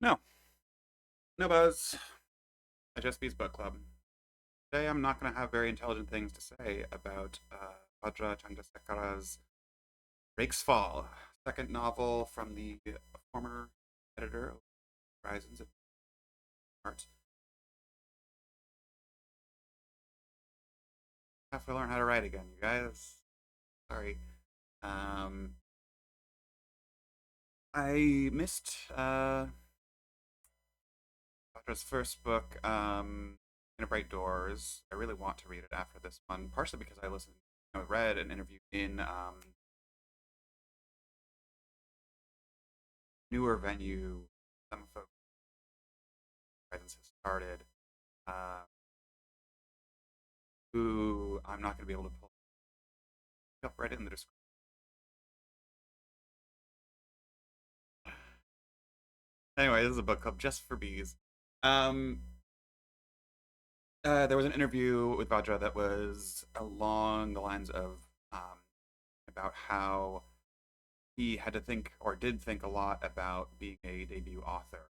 No, no buzz. I just beats book club. Today I'm not going to have very intelligent things to say about Vajra Chandrasekera's Rakesfall, second novel from the former editor of Horizons at Arts. Have to learn how to write again, you guys. Sorry. Um, I missed Vajra's first book, In a Bright Doors. I really want to read it after this one, partially because I read an interview in newer venue. Some folks presence has started, uh, who I'm not going to be able to pull up right in the description. Anyway, this is a book club just for bees. Um, there was an interview with Vajra that was along the lines of about how he had to think or did think a lot about being a debut author,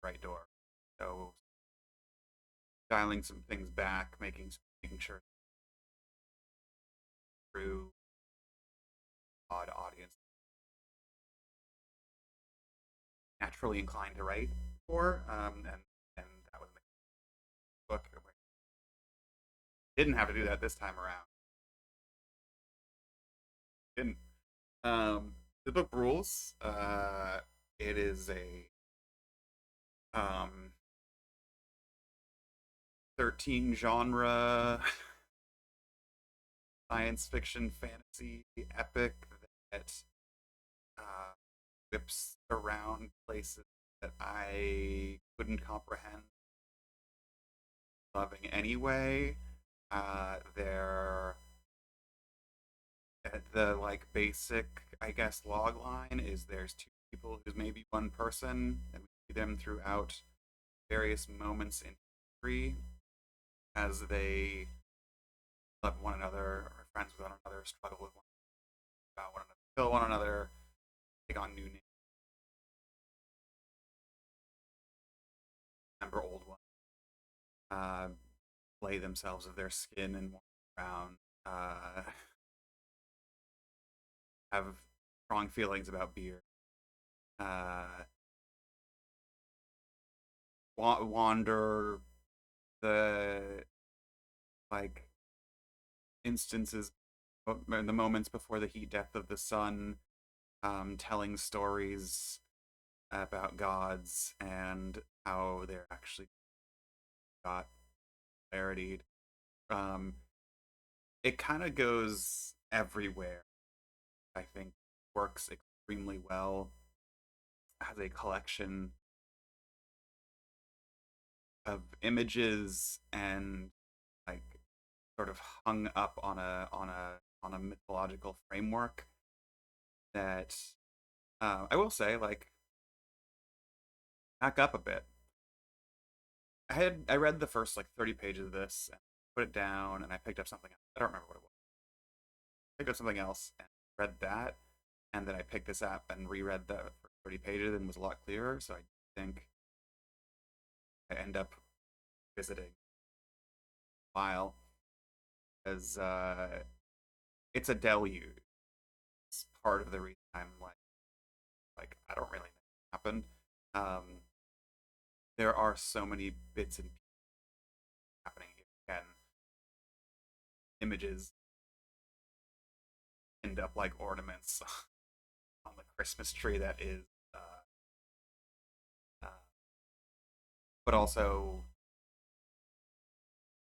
right door. So dialing some things back, making sure through odd audience naturally inclined to write for, and that was the book. Didn't have to do that this time around. Didn't. The book rules. It is a um, 13 genre science fiction fantasy epic that uh, whips around places that I couldn't comprehend loving anyway. They're the like basic, I guess, log line is there's two people who's maybe one person, and we see them throughout various moments in history as they love one another, or friends with one another, struggle with one about one another, kill one another, take on new names, remember old ones, uh, play themselves of their skin and walk around, have strong feelings about beer, uh, wander the like instances, the moments before the heat death of the sun, telling stories about gods and how they're actually got clarity. Um, it kind of goes everywhere. I think works extremely well as a collection of images and like sort of hung up on a mythological framework that I will say like back up a bit. I read the first like 30 pages of this and put it down and I picked up something else. I don't remember what it was. Picked up something else and read that, and then I picked this up and reread the first 30 pages and was a lot clearer. So I think I end up visiting a while as it's a deluge. It's part of the reason I'm like I don't really know what happened. Um, there are so many bits and pieces happening here. Again, images end up like ornaments on the Christmas tree that is, uh, but also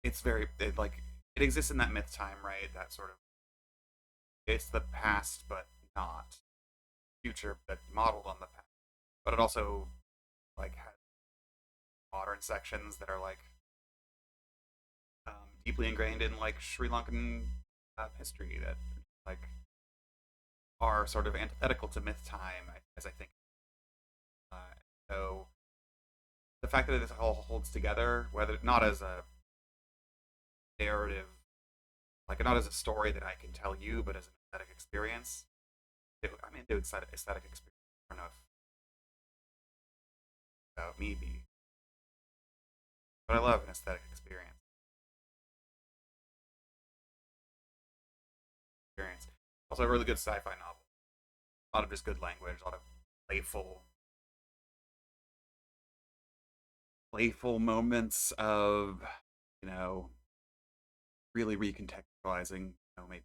it's like it exists in that myth time, right? That sort of it's the past, but not future, but modeled on the past. But it also like has modern sections that are like deeply ingrained in like Sri Lankan history that like are sort of antithetical to myth time, as I think. So the fact that this all holds together, whether not as a narrative, like not as a story that I can tell you, but as an aesthetic experience, I'm into aesthetic experience. I don't know if about me be. But I love an aesthetic experience. Also, a really good sci-fi novel. A lot of just good language, a lot of playful, playful moments of, you know, really recontextualizing, maybe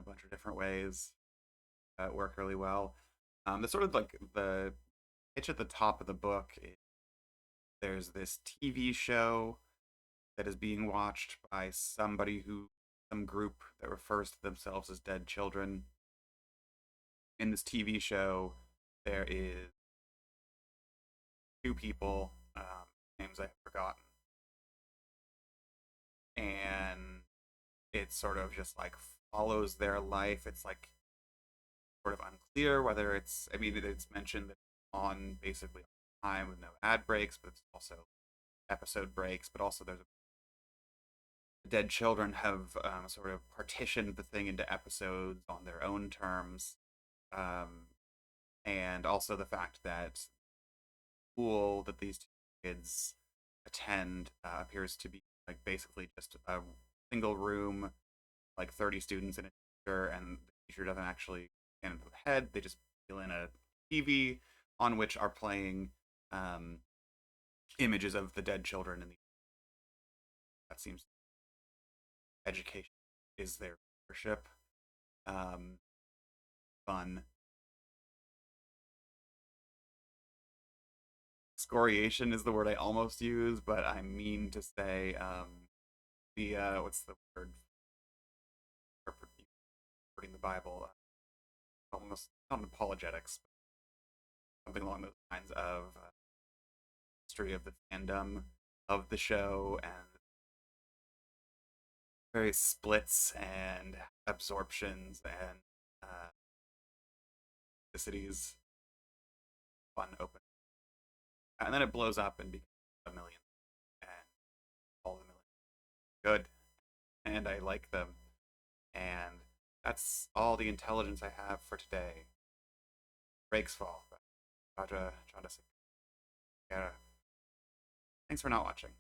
a bunch of different ways that work really well. The sort of like the pitch at the top of the book is there's this TV show that is being watched by some group that refers to themselves as dead children. In this TV show, there is two people, names I've forgotten, and it sort of just like follows their life. It's like sort of unclear whether it's. I mean, it's mentioned that it's on basically time with no ad breaks, but it's also episode breaks. But also, there's dead children have sort of partitioned the thing into episodes on their own terms, um, and also the fact that school that these two kids attend appears to be like basically just a single room, like 30 students in a teacher, and the teacher doesn't actually stand into the head. They just fill in a TV on which are playing um, images of the dead children, and that seems education is their leadership. Um, Fun. Scoriation is the word I almost use, but I mean to say the what's the word for reading the Bible? Almost not apologetics, but something along those lines of history of the fandom of the show and various splits and absorptions and cities, fun open, and then it blows up and becomes a million, and all the million good, and I like them, and that's all the intelligence I have for today. Rakesfall, Vajra, Chandrasekera. Thanks for not watching.